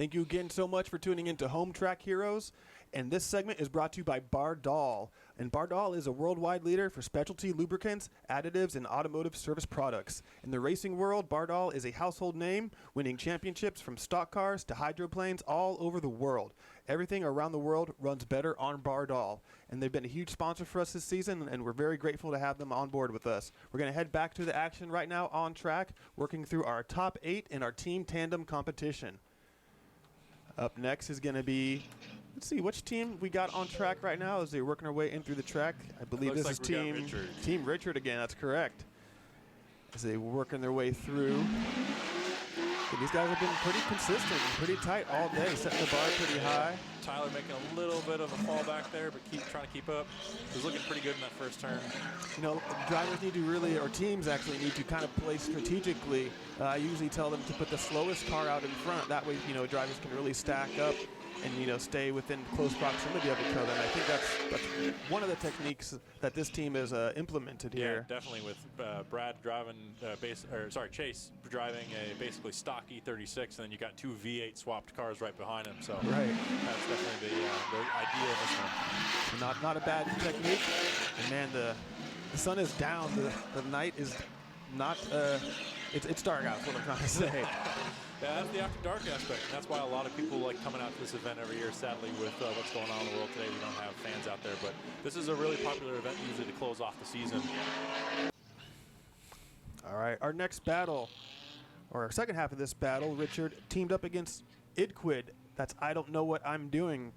Thank you again so much for tuning in to Home Track Heroes. And this segment is brought to you by Bardol. And Bardol is a worldwide leader for specialty lubricants, additives, and automotive service products. In the racing world, Bardol is a household name, winning championships from stock cars to hydroplanes all over the world. Everything around the world runs better on Bardol. And they've been a huge sponsor for us this season, and we're very grateful to have them on board with us. We're going to head back to the action right now on track, working through our top 8 in our team tandem competition. Up next is going to be, let's see, which team we got on track right now as they're working our way in through the track. I believe this is Team Richard again. That's correct. As they're working their way through. And these guys have been pretty consistent and pretty tight all day, setting the bar pretty high. Tyler making a little bit of a fall back there, but trying to keep up. He was looking pretty good in that first turn. You know, drivers need to really, or teams actually need to kind of play strategically. I usually tell them to put the slowest car out in front. That way, you know, drivers can really stack up and, you know, stay within close proximity of each other. And I think that's one of the techniques that this team has implemented here. Yeah, definitely with Brad driving Chase driving a basically stock E36, and then you got 2 V8 swapped cars right behind him. So that's definitely the idea of this one. Not a bad technique. And man, the sun is down. The night is not. It's dark out. That's what I'm trying to say. Yeah, that's the after dark aspect. And that's why a lot of people like coming out to this event every year. Sadly, with what's going on in the world today, we don't have fans out there. But this is a really popular event usually to close off the season. All right, our next battle, or our second half of this battle, Richard teamed up against Idquid. That's I Don't Know What I'm Doing,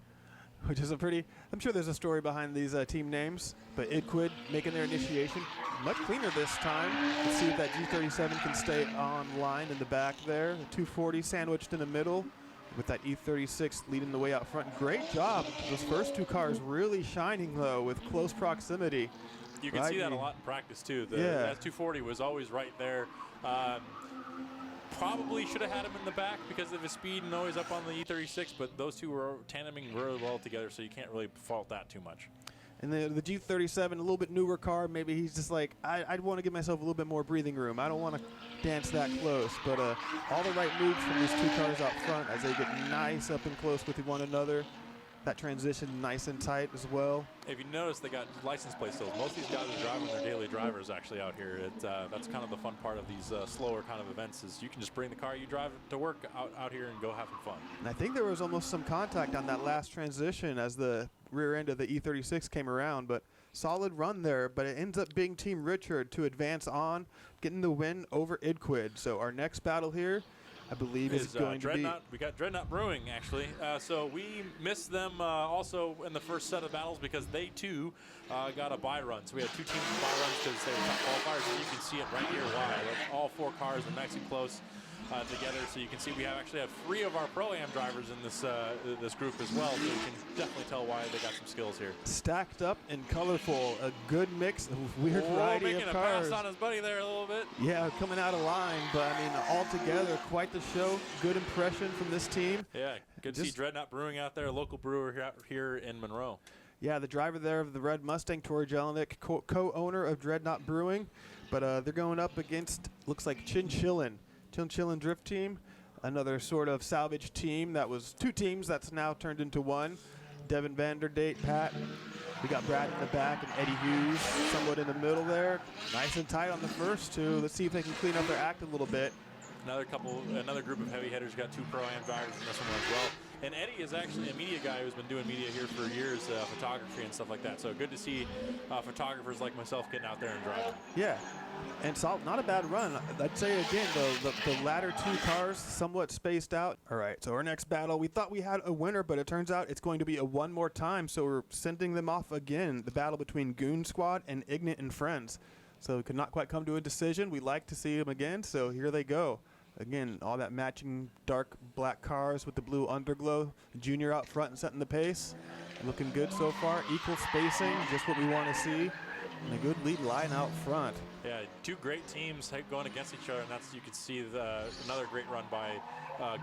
which is a pretty, I'm sure there's a story behind these team names, but Idquid making their initiation much cleaner this time. Let's see if that G37 can stay on line in the back there. The 240 sandwiched in the middle with that E36 leading the way out front. Great job. Those first 2 cars really shining, though, with close proximity. You can see that a lot in practice, too. That 240 was always right there. Probably should have had him in the back because of his speed and noise up on the E36, but those two were tandeming really well together, so you can't really fault that too much. And the G37, a little bit newer car, maybe he's just like, I'd want to give myself a little bit more breathing room. I don't want to dance that close. But all the right moves from these 2 cars out front as they get nice up and close with one another. That transition nice and tight as well. If you notice, they got license plate stills. Most of these guys are driving their daily drivers actually out here. That's kind of the fun part of these slower kind of events is you can just bring the car you drive to work out here and go having fun. And I think there was almost some contact on that last transition as the rear end of the E36 came around, but solid run there. But it ends up being Team Richard to advance on, getting the win over Idquid. So our next battle here, I believe is going to be... We got Dreadnought Brewing, actually. So we missed them also in the first set of battles because they, too, got a bye run. So we had 2 teams with bye runs because they were top qualifiers, and you can see it right here why. All 4 cars are nice and close together. So you can see we actually have 3 of our Pro-Am drivers in this group as well. So you can definitely tell why they got some skills here. Stacked up and colorful. A good mix of weird variety of cars. Making a pass on his buddy there a little bit. Yeah, coming out of line. But, I mean, all together, quite the show. Good impression from this team. Yeah, good to see Dreadnought Brewing out there, a local brewer here in Monroe. Yeah, the driver there of the Red Mustang, Tori Jelinek, co-owner of Dreadnought Brewing. But they're going up against, looks like Chinchillin Drift Team, another sort of salvage team that was 2 teams that's now turned into 1. Devin Vanderdate, Pat. We got Brad in the back and Eddie Hughes somewhat in the middle there. Nice and tight on the first 2. Let's see if they can clean up their act a little bit. Another group of heavy hitters got 2 Pro-Am drivers in this one as well. And Eddie is actually a media guy who's been doing media here for years, photography and stuff like that. So good to see photographers like myself getting out there and driving. Yeah, and not a bad run. I'd say again, though, the latter 2 cars somewhat spaced out. All right, so our next battle, we thought we had a winner, but it turns out it's going to be a one more time. So we're sending them off again, the battle between Goon Squad and Ignit and Friends. So we could not quite come to a decision. We'd like to see them again, so here they go. Again, all that matching dark black cars with the blue underglow. Junior out front and setting the pace. Looking good so far. Equal spacing, just what we want to see. And a good lead line out front. Yeah, 2 great teams going against each other, and you can see another great run by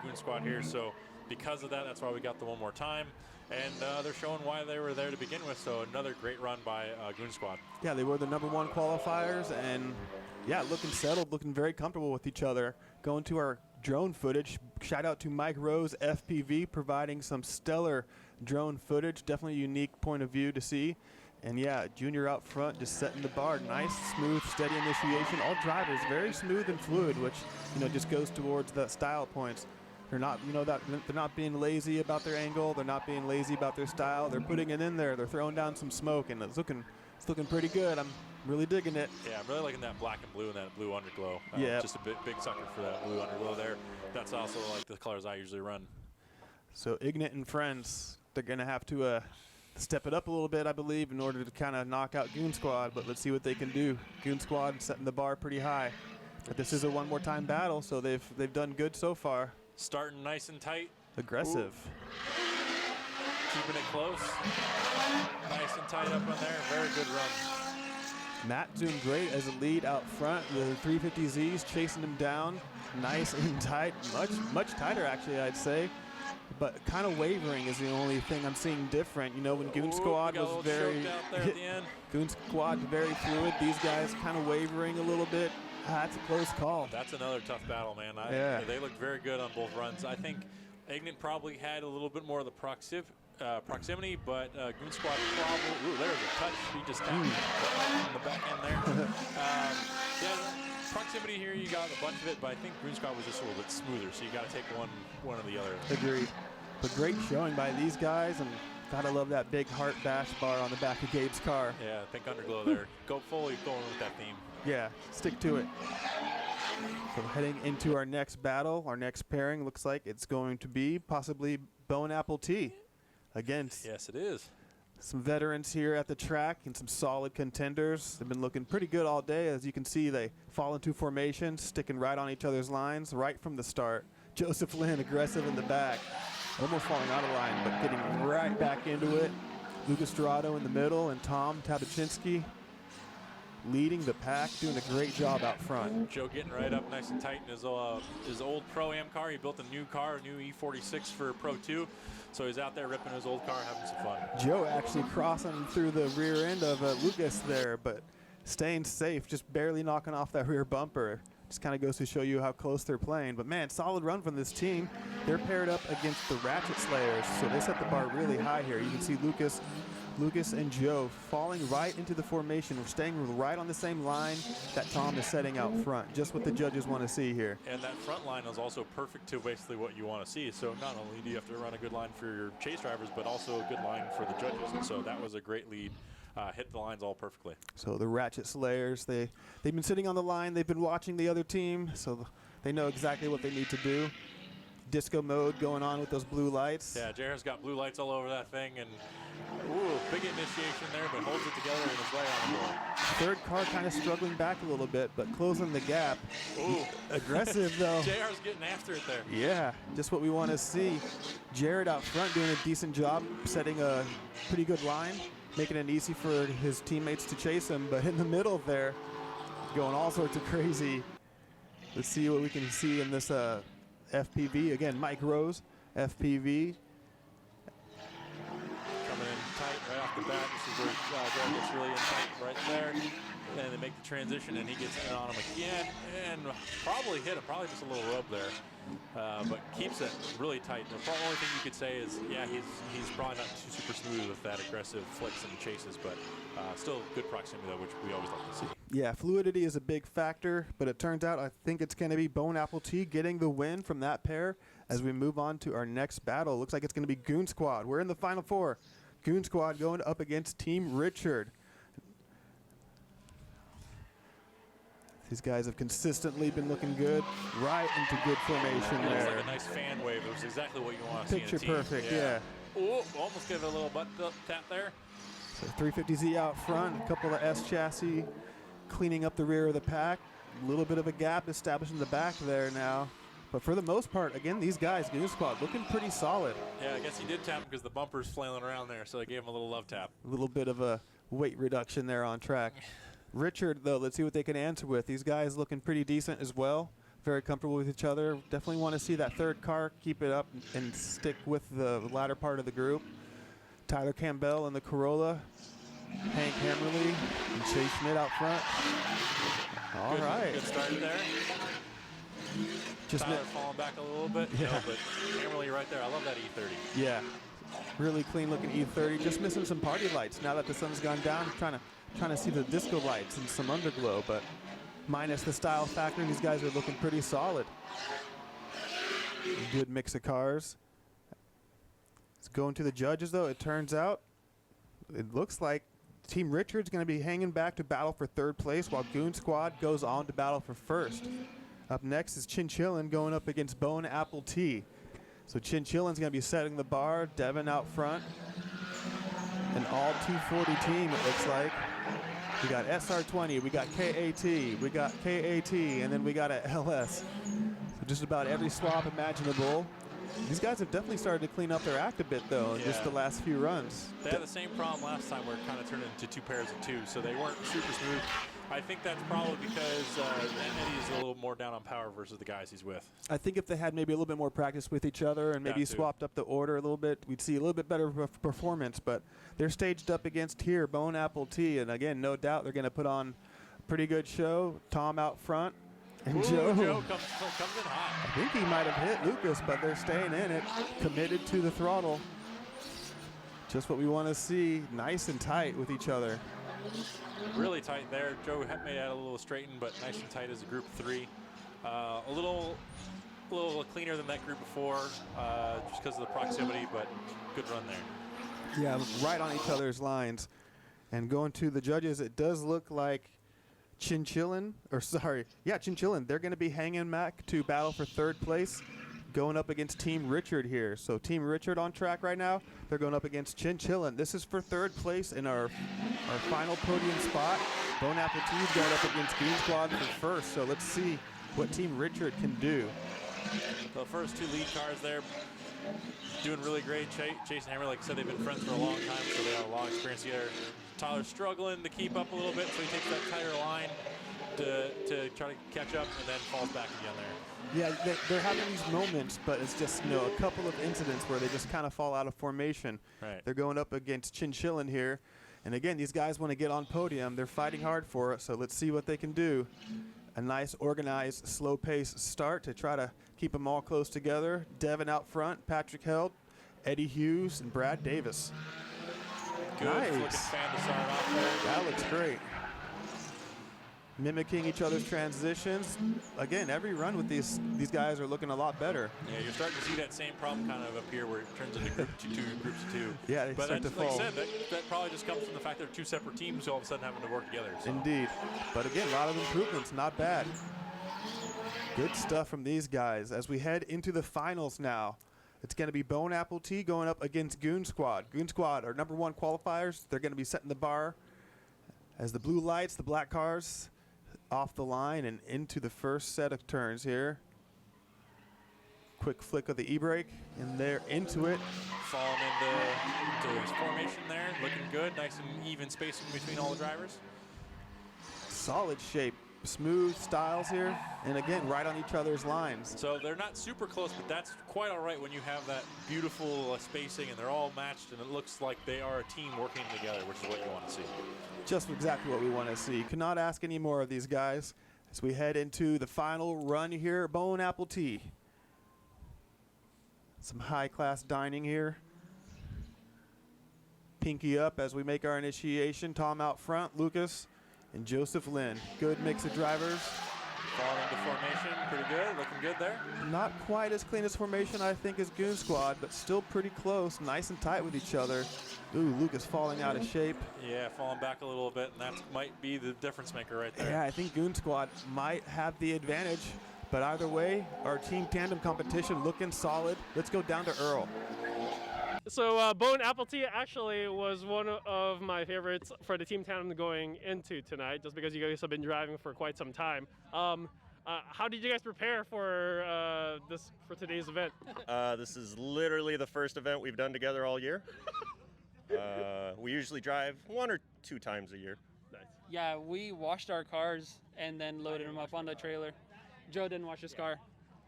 Goon Squad here. So because of that, that's why we got the one more time. And they're showing why they were there to begin with. So another great run by Goon Squad. Yeah, they were the #1 qualifiers, and yeah, looking settled, looking very comfortable with each other. Going to our drone footage, Shout out to Mike Rose, FPV, providing some stellar drone footage. Definitely a unique point of view to see. And yeah, Junior out front just setting the bar. Nice, smooth, steady initiation. All drivers very smooth and fluid, which just goes towards the style points. They're not, they're not being lazy about their angle. They're not being lazy about their style. They're putting it in there. They're throwing down some smoke, and it's looking pretty good. I'm really digging it. Yeah, I'm really liking that black and blue and that blue underglow. Yeah. Just a big sucker for that blue underglow there. That's also like the colors I usually run. So Ignat and friends, they're going to have to step it up a little bit, I believe, in order to kind of knock out Goon Squad. But let's see what they can do. Goon Squad setting the bar pretty high. But this is a one more time battle, so they've done good so far. Starting nice and tight. Aggressive. Ooh. Keeping it close. Nice and tight up on there. Very good run. Matt doing great as a lead out front. The 350Zs chasing him down. Nice and tight. Much tighter, actually, I'd say. But kind of wavering is the only thing I'm seeing different. When Goon Squad was very Goon Squad very fluid. These guys kind of wavering a little bit. That's a close call. That's another tough battle, man. They looked very good on both runs. I think Ignat probably had a little bit more of the proximity, but Goon Squad probably. Ooh, there's a touch. He just tapped on the back end there. Yeah, proximity here, you got a bunch of it, but I think Goon Squad was just a little bit smoother, so you got to take one or the other. Agreed. But great showing by these guys, and gotta love that big heart bash bar on the back of Gabe's car. Yeah, pink underglow there. Go fully going with that theme. Yeah, stick to it. So heading into our next battle, our next pairing looks like it's going to be possibly Bone Apple Tea against Yes, it is. some veterans here at the track and some solid contenders. They've been looking pretty good all day. As you can see, they fall into formation, sticking right on each other's lines right from the start. Joseph Lynn aggressive in the back, almost falling out of line, but getting right back into it. Lucas Dorado in the middle, and Tom Tabachinsky leading the pack, doing a great job out front. Joe getting right up nice and tight in his old Pro-Am car. He built a new car, a new E46 for Pro 2. So he's out there ripping his old car, having some fun. Joe actually crossing through the rear end of Lucas there, but staying safe, just barely knocking off that rear bumper. Just kind of goes to show you how close they're playing. But man, solid run from this team. They're paired up against the Ratchet Slayers, so they set the bar really high here. You can see Lucas and Joe falling right into the formation. We're staying right on the same line that Tom is setting out front. Just what the judges want to see here. And that front line is also perfect to basically what you want to see. So not only do you have to run a good line for your chase drivers, but also a good line for the judges. And so that was a great lead. Hit the lines all perfectly. So the Ratchet Slayers, they've been sitting on the line. They've been watching the other team, so they know exactly what they need to do. Disco mode going on with those blue lights. Yeah, Jared's got blue lights all over that thing, and ooh, big initiation there, but holds it together and is right on the board. Third car kind of struggling back a little bit, but closing the gap. Ooh. Aggressive, though. JR's getting after it there. Yeah, just what we want to see. Jared out front doing a decent job, setting a pretty good line, making it easy for his teammates to chase him, but in the middle there, going all sorts of crazy. Let's see what we can see in this FPV. Again, Mike Rose, FPV. Coming in tight right off the bat. This is where Jared gets really in tight right there. And they make the transition, and he gets in on him again, and probably hit him, probably just a little rub there, but keeps it really tight. The only thing you could say is, yeah, he's probably not too super smooth with that aggressive flicks and chases, but still good proximity though, which we always like to see. Yeah, fluidity is a big factor, but it turns out I think it's going to be Bone Apple Tea getting the win from that pair as we move on to our next battle. Looks like it's going to be Goon Squad. We're in the Final Four. Goon Squad going up against Team Richard. These guys have consistently been looking good, right into good formation there. It's like a nice fan wave. It was exactly what you want to see in a team. Picture perfect, yeah. Ooh, almost gave it a little butt tap there. So 350Z out front, a couple of S chassis cleaning up the rear of the pack. A little bit of a gap established in the back there now. But for the most part, again, these guys, Goon Squad, looking pretty solid. Yeah, I guess he did tap because the bumper's flailing around there, so they gave him a little love tap. A little bit of a weight reduction there on track. Richard, though, let's see what they can answer with. These guys looking pretty decent as well. Very comfortable with each other. Definitely want to see that third car keep it up and stick with the latter part of the group. Tyler Campbell in the Corolla. Hank Hammerly and Chase Schmidt out front. All right. Good start there. Tyler falling back a little bit. Yeah. But Hammerly right there. I love that E30. Yeah, really clean looking E30. Just missing some party lights. Now that the sun's gone down, trying to see the disco lights and some underglow, but minus the style factor, these guys are looking pretty solid. Good mix of cars. It's going to the judges though. It turns out, it looks like Team Richard's going to be hanging back to battle for third place, while Goon Squad goes on to battle for first. Up next is Chinchillin going up against Bone Apple Tea. So Chinchillin's going to be setting the bar, Devin out front. An all 240 team, it looks like. We got SR20, we got KAT, we got KAT, and then we got a LS. So just about every swap imaginable. These guys have definitely started to clean up their act a bit, though, in just the last few runs. They had the same problem last time where it kind of turned into 2 pairs of 2, so they weren't super smooth. I think that's probably because Eddie's a little more down on power versus the guys he's with. I think if they had maybe a little bit more practice with each other and maybe swapped up the order a little bit, we'd see a little bit better performance. But they're staged up against here, Bone Apple Tea, and again, no doubt they're going to put on a pretty good show. Tom out front. And Ooh, Joe comes in hot. I think he might have hit Lucas, but they're staying in it, committed to the throttle. Just what we want to see, nice and tight with each other. Really tight there. Joe made that a little straightened, but nice and tight as a group of 3. A little cleaner than that group before, just because of the proximity, but good run there. Yeah, right on each other's lines. And going to the judges, it does look like Chinchillin, Chinchillin, they're going to be hanging back to battle for third place, going up against Team Richard here. So Team Richard on track right now. They're going up against Chinchillin. This is for third place in our final podium spot. Bone Apple Tea's going up against Goon Squad for first. So let's see what Team Richard can do. The first 2 lead cars there doing really great. Chase and Hammer, like I said, they've been friends for a long time, so they have a long experience together. Tyler's struggling to keep up a little bit, so he takes that tighter line to try to catch up and then falls back again there. Yeah, they're having these moments, but it's just, a couple of incidents where they just kind of fall out of formation. Right. They're going up against Chinchillin here. And again, these guys want to get on podium. They're fighting hard for it, so let's see what they can do. A nice, organized, slow-paced start to try to keep them all close together. Devin out front, Patrick Held, Eddie Hughes, and Brad Davis. Good looking fan to start off there. That looks great. Mimicking each other's transitions. Again, every run with these guys are looking a lot better. Yeah, you're starting to see that same problem kind of up here where it turns into groups of 2. Yeah, they start to fall. Like I said, that probably just comes from the fact they're 2 separate teams all of a sudden having to work together. So. Indeed. But again, a lot of improvements, not bad. Good stuff from these guys. As we head into the finals now, it's going to be Bone Apple Tea going up against Goon Squad. Goon Squad are #1 qualifiers. They're going to be setting the bar as the blue lights, the black cars, off the line and into the first set of turns here. Quick flick of the e-brake, and they're into it. Falling into his formation there, looking good. Nice and even spacing between all the drivers. Solid shape. Smooth styles here, and again, right on each other's lines. So they're not super close, but that's quite all right when you have that beautiful spacing and they're all matched and it looks like they are a team working together, which is what you want to see. Just exactly what we want to see. Could not ask any more of these guys as we head into the final run here. Bone Apple Tea. Some high-class dining here. Pinky up as we make our initiation. Tom out front, Lucas and Joseph Lynn. Good mix of drivers. Falling into formation, pretty good, looking good there. Not quite as clean as formation, I think, as Goon Squad, but still pretty close, nice and tight with each other. Ooh, Lucas falling out of shape. Yeah, falling back a little bit, and that might be the difference maker right there. Yeah, I think Goon Squad might have the advantage, but either way, our team tandem competition looking solid. Let's go down to Earl. So Bone Apple Tea actually was one of my favorites for the team tandem going into tonight, just because you guys have been driving for quite some time. How did you guys prepare for today's event? This is literally the first event we've done together all year. We usually drive 1 or 2 times a year. Nice. Yeah, we washed our cars and then loaded them up on the trailer. Joe didn't wash his car.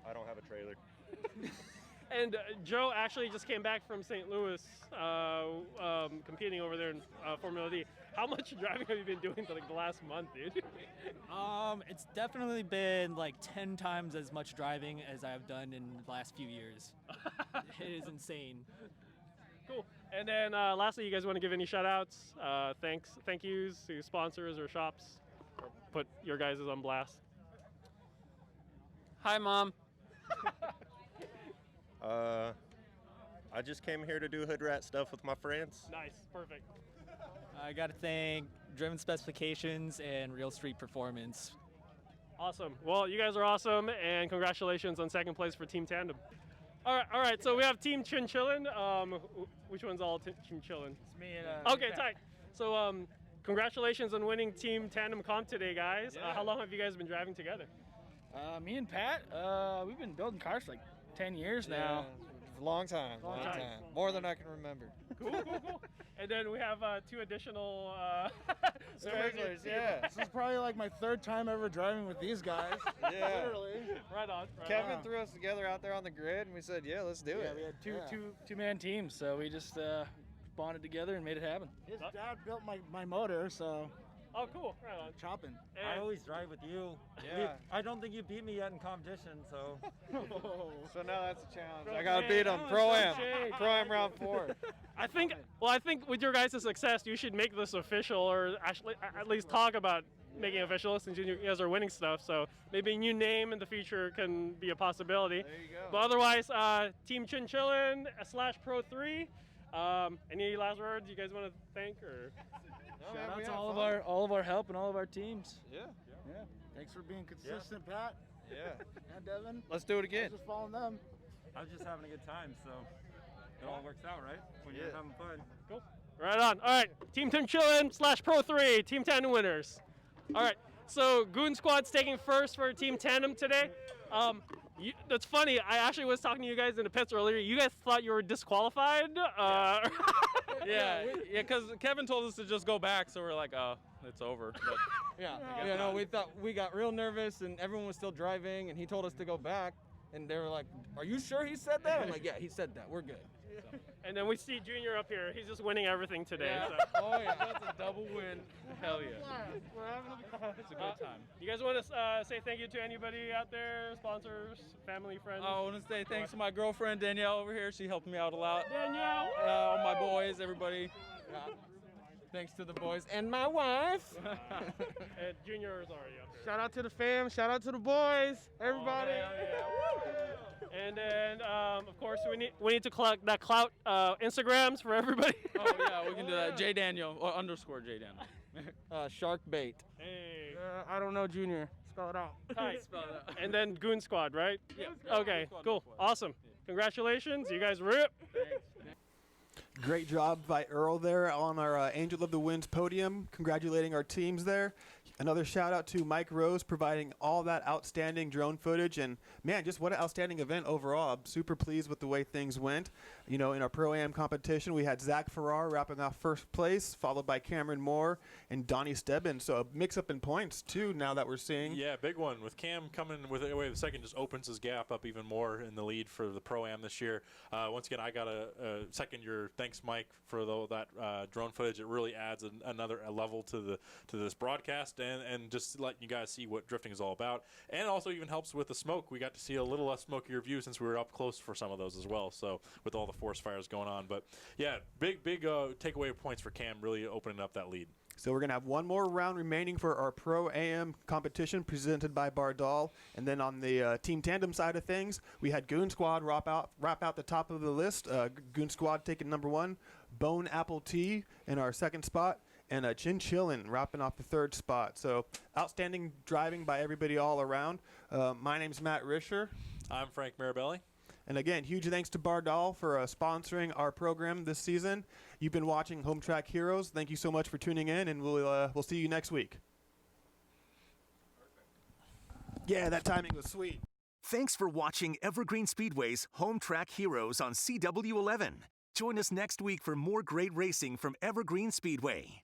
I don't have a trailer. And Joe actually just came back from St. Louis, competing over there in Formula D. How much driving have you been doing for like the last month, dude? It's definitely been like 10 times as much driving as I've done in the last few years. It is insane. Cool. And then lastly, you guys want to give any shout outs, thank yous to sponsors or shops, or put your guys' on blast? Hi, Mom. I just came here to do hood rat stuff with my friends. Nice, perfect. I got to thank Driven Specifications and Real Street Performance. Awesome. Well, you guys are awesome, and congratulations on second place for Team Tandem. All right. So we have Team Chinchillin. Which one's all Team Chillin? It's me and Okay, tight. So congratulations on winning Team Tandem Comp today, guys. Yeah. How long have you guys been driving together? Me and Pat, we've been building cars for like 10 years now. Yeah, long time. Long time. More than I can remember. Cool. And then we have two additional Stragglers, yeah. This is probably like my third time ever driving with these guys. Yeah. Literally. Right on. Kevin threw us together out there on the grid, and we said, yeah, let's do Yeah, it. we had two-man teams, so we just bonded together and made it happen. His dad built my motor, so Oh, cool. Right on. chopping. I always drive with you. Yeah. I don't think you beat me yet in competition, so. So now that's a challenge. I got to beat him. Pro-Am. Pro-Am round 4. I think with your guys' success, you should make this official, or actually at least talk about making it official, since you guys are winning stuff. So maybe a new name in the future can be a possibility. There you go. But otherwise, Team Chinchillin / Pro 3. Any last words you guys want to thank, or? No, man, Shout we out to had all of our help and all of our teams. Yeah. Yeah. Thanks for being consistent, Pat Yeah. and Devin. Let's do it again. Just following them. I was just having a good time, so it all works out, right? When you're Yeah. having fun. Cool. Right on. All right. Team Chinchillin / Pro 3. Team Tandem winners. All right. So Goon Squad's taking first for Team Tandem today. That's funny. I actually was talking to you guys in the pits earlier. You guys thought you were disqualified. Yeah, because Kevin told us to just go back, so we're like, oh, it's over. But Yeah, we thought we got real nervous, and everyone was still driving, and he told us to go back, and they were like, "Are you sure he said that?" I'm like, "Yeah, he said that. We're good." So. And then we see Junior up here. He's just winning everything today. Yeah. So. Oh yeah, that's a double win. Hell yeah. It's a good time. You guys want to say thank you to anybody out there, sponsors, family, friends? I want to say thanks to my girlfriend Danielle over here. She helped me out a lot. Danielle. All my boys, everybody. Thanks to the boys and my wife. And Junior is already up here. Shout out to the fam. Shout out to the boys. Everybody. And then, of course, we need to collect that clout Instagrams for everybody. Oh yeah, we can do that. J Daniel or _ J Daniel. Shark bait. Hey. I don't know, Junior. Spell it out. Tight. Spell that. And then Goon Squad, right? Yeah. Okay, Squad, cool. squad. Awesome. Congratulations. You guys rip. Great job by Earl there on our Angel of the Winds podium, congratulating our teams there. Another shout out to Mike Rose providing all that outstanding drone footage, and man, just what an outstanding event overall. I'm super pleased with the way things went. You know, in our Pro-Am competition, we had Zach Farrar wrapping off first place, followed by Cameron Moore and Donnie Stebbins. So a mix-up in points too now that we're seeing. Yeah, big one. With Cam coming with away the second, just opens his gap up even more in the lead for the Pro-Am this year. Once again, I got a second your thanks, Mike, for that drone footage. It really adds another level to this broadcast and just letting you guys see what drifting is all about. And also even helps with the smoke. We got to see a little less smokier view since we were up close for some of those as well. So with all the forest fires going on. But yeah, big takeaway points for Cam, really opening up that lead. So we're going to have one more round remaining for our Pro-Am competition presented by Bardal. And then on the Team Tandem side of things, we had Goon Squad wrap out the top of the list. Goon Squad taking number 1, Bone Apple Tea in our second spot, and Chinchillin wrapping off the third spot. So outstanding driving by everybody all around. My name's Matt Risher. I'm Frank Mirabelli. And again, huge thanks to Bardal for sponsoring our program this season. You've been watching Home Track Heroes. Thank you so much for tuning in, and we'll see you next week. Yeah, that timing was sweet. Thanks for watching Evergreen Speedway's Home Track Heroes on CW11. Join us next week for more great racing from Evergreen Speedway.